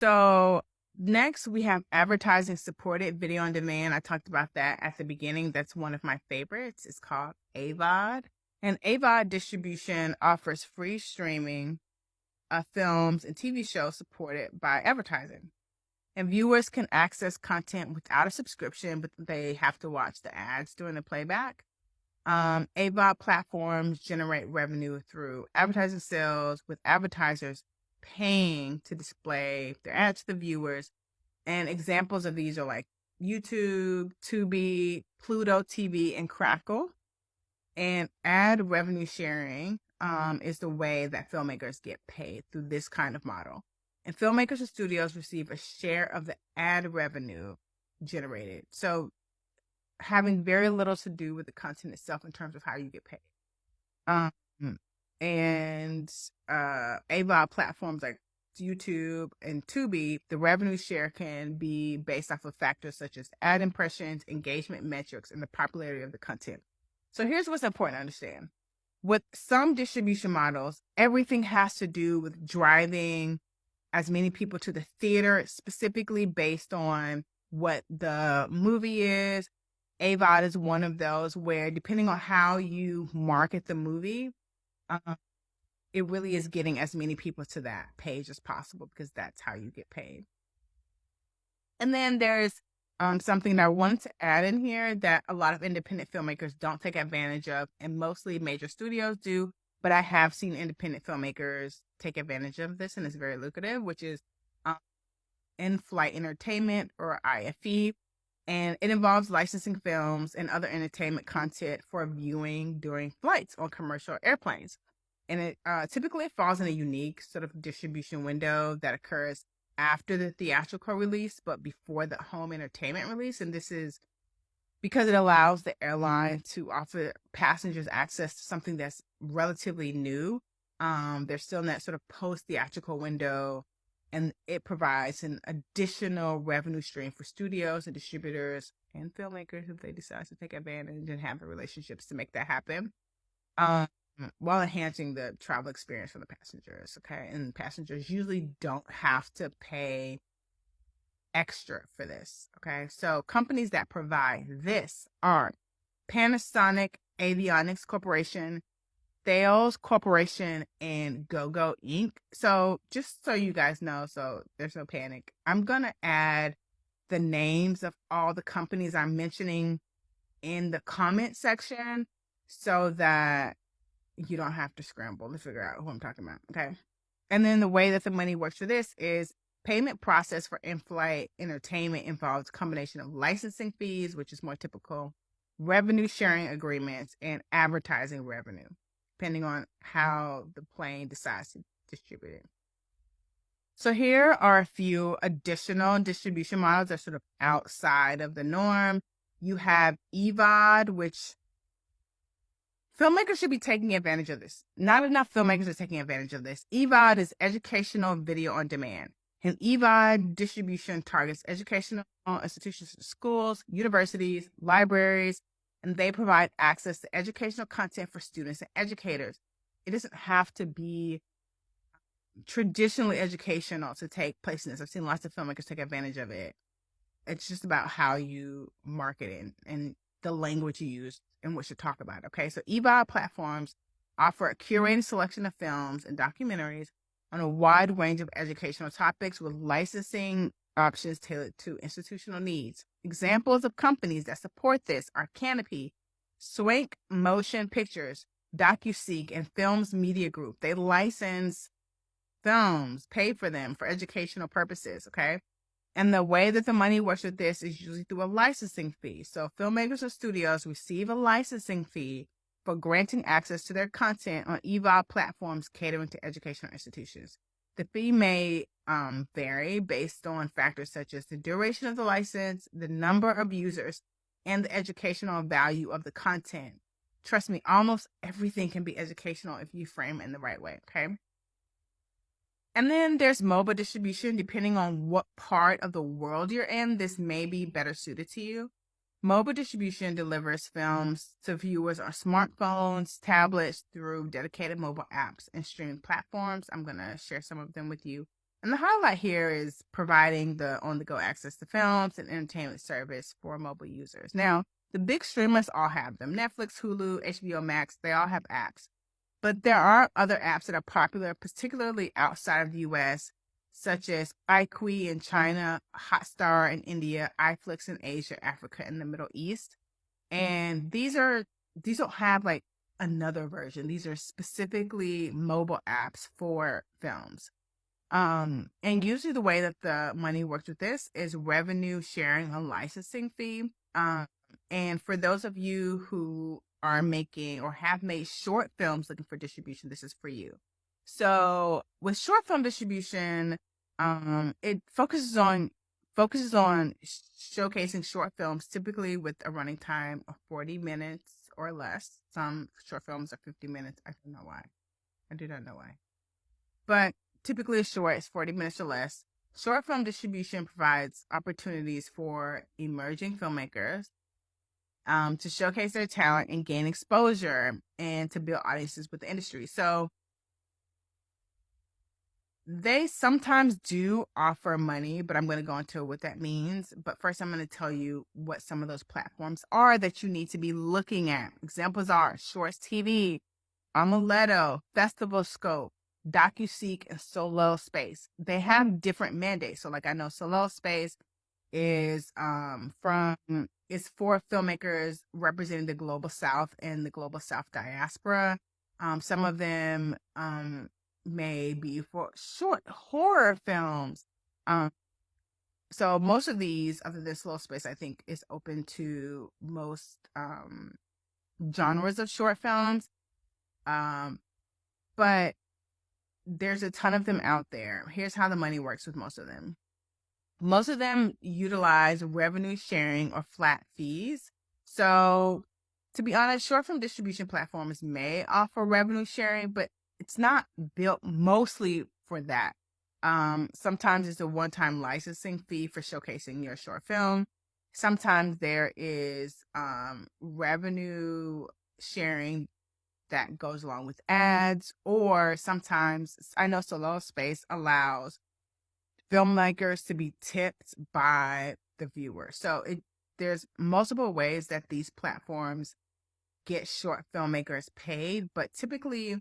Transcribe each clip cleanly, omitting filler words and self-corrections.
So next we have advertising supported video on demand. I talked about that at the beginning. That's one of my favorites. It's called AVOD. And AVOD distribution offers free streaming of films and TV shows supported by advertising. And viewers can access content without a subscription, but they have to watch the ads during the playback. AVOD platforms generate revenue through advertising sales, with advertisers paying to display their ads to the viewers. And examples of these are like YouTube, TUBI, Pluto TV, and Crackle. And ad revenue sharing is the way that filmmakers get paid through this kind of model. And filmmakers and studios receive a share of the ad revenue generated. So having very little to do with the content itself in terms of how you get paid. And AVOD platforms like YouTube and TUBI, the revenue share can be based off of factors such as ad impressions, engagement metrics, and the popularity of the content. So here's what's important to understand. With some distribution models, everything has to do with driving as many people to the theater, specifically based on what the movie is. AVOD is one of those where, depending on how you market the movie, it really is getting as many people to that page as possible, because that's how you get paid. And then there's something that I wanted to add in here that a lot of independent filmmakers don't take advantage of, and mostly major studios do, but I have seen independent filmmakers take advantage of this, and it's very lucrative, which is in-flight entertainment, or IFE. And it involves licensing films and other entertainment content for viewing during flights on commercial airplanes. And it typically falls in a unique sort of distribution window that occurs after the theatrical release, but before the home entertainment release. And this is because it allows the airline to offer passengers access to something that's relatively new. They're still in that sort of post-theatrical window, and it provides an additional revenue stream for studios and distributors and filmmakers if they decide to take advantage and have the relationships to make that happen, while enhancing the travel experience for the passengers. Okay. And passengers usually don't have to pay extra for this. Okay. So companies that provide this are Panasonic, Avionics Corporation, Thales Corporation, and Gogo Inc. So just so you guys know, so there's no panic, I'm going to add the names of all the companies I'm mentioning in the comment section so that you don't have to scramble to figure out who I'm talking about. Okay. And then the way that the money works for this is payment process for in-flight entertainment involves a combination of licensing fees, which is more typical, revenue sharing agreements, and advertising revenue, depending on how the plane decides to distribute it. So here are a few additional distribution models that are sort of outside of the norm. You have EVOD, which filmmakers should be taking advantage of this. Not enough filmmakers are taking advantage of this. EVOD is educational video on demand. And EVOD distribution targets educational institutions, schools, universities, libraries, and they provide access to educational content for students and educators. It doesn't have to be traditionally educational to take place in this. I've seen lots of filmmakers take advantage of it. It's just about how you market it and the language you use in which to talk about it. Okay, so EVOD platforms offer a curated selection of films and documentaries on a wide range of educational topics, with licensing options tailored to institutional needs. Examples of companies that support this are Canopy, Swank Motion Pictures, Docuseek, and Films Media Group. They license films, pay for them for educational purposes, okay? And the way that the money works with this is usually through a licensing fee. So filmmakers or studios receive a licensing fee for granting access to their content on EVOD platforms catering to educational institutions. The fee may vary based on factors such as the duration of the license, the number of users, and the educational value of the content. Trust me, almost everything can be educational if you frame it in the right way, okay? And then there's mobile distribution. Depending on what part of the world you're in, this may be better suited to you. Mobile distribution delivers films to viewers on smartphones, tablets, through dedicated mobile apps and streaming platforms. I'm going to share some of them with you. And the highlight here is providing the on-the-go access to films and entertainment service for mobile users. Now, the big streamers all have them. Netflix, Hulu, HBO Max, they all have apps. But there are other apps that are popular, particularly outside of the US, such as iQlYI in China, Hotstar in India, Iflix in Asia, Africa, and the Middle East. And these don't have like another version. These are specifically mobile apps for films. And usually the way that the money works with this is revenue sharing a licensing fee. And for those of you who are making or have made short films looking for distribution, this is for you. So with short film distribution, it focuses on showcasing short films, typically with a running time of 40 minutes or less. Some short films are 50 minutes. I don't know why. I do not know why. But typically short is 40 minutes or less. Short film distribution provides opportunities for emerging filmmakers to showcase their talent and gain exposure and to build audiences with the industry. So they sometimes do offer money, but I'm going to go into what that means. But first, I'm going to tell you what some of those platforms are that you need to be looking at. Examples are Shorts TV, Amuleto, Festival Scope, Docuseek, and Solo Space. They have different mandates. So like I know Solo Space is is for filmmakers representing the Global South and the Global South diaspora. Some of them may be for short horror films. So most of these, other than Slow Space, I think is open to most genres of short films. But there's a ton of them out there. Here's how the money works with most of them. Most of them utilize revenue sharing or flat fees. So to be honest, short film distribution platforms may offer revenue sharing, but it's not built mostly for that. Sometimes it's a one-time licensing fee for showcasing your short film. Sometimes there is revenue sharing that goes along with ads, or sometimes I know Solo Space allows filmmakers to be tipped by the viewer. So there's multiple ways that these platforms get short filmmakers paid, but typically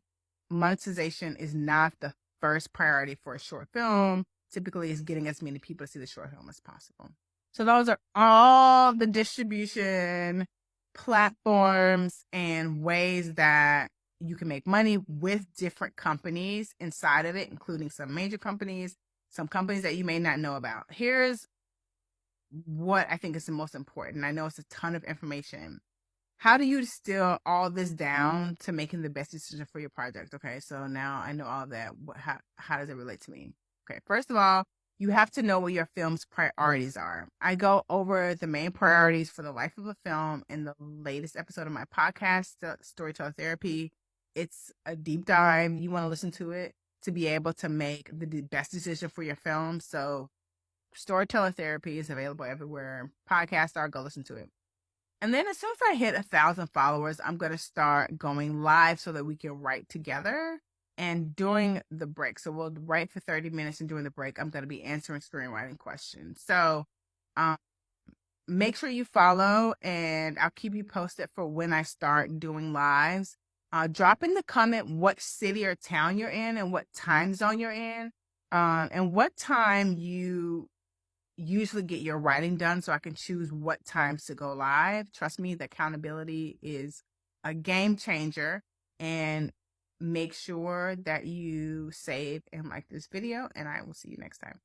monetization is not the first priority for a short film. Typically it's getting as many people to see the short film as possible. So those are all the distribution platforms and ways that you can make money with different companies inside of it, including some major companies, some companies that you may not know about. Here's what I think is the most important. I know it's a ton of information. How do you distill all this down to making the best decision for your project? Okay, so now I know all that. How does it relate to me? Okay, first of all, you have to know what your film's priorities are. I go over the main priorities for the life of a film in the latest episode of my podcast, Storyteller Therapy. It's a deep dive. You want to listen to it to be able to make the best decision for your film. So Storyteller Therapy is available everywhere podcasts are. Go listen to it. And then as soon as I hit 1,000 followers, I'm going to start going live so that we can write together. And during the break, so we'll write for 30 minutes, and during the break, I'm going to be answering screenwriting questions. So make sure you follow, and I'll keep you posted for when I start doing lives. Drop in the comment what city or town you're in and what time zone you're in, and what time you usually get your writing done so I can choose what times to go live. Trust me, the accountability is a game changer. And make sure that you save and like this video, and I will see you next time.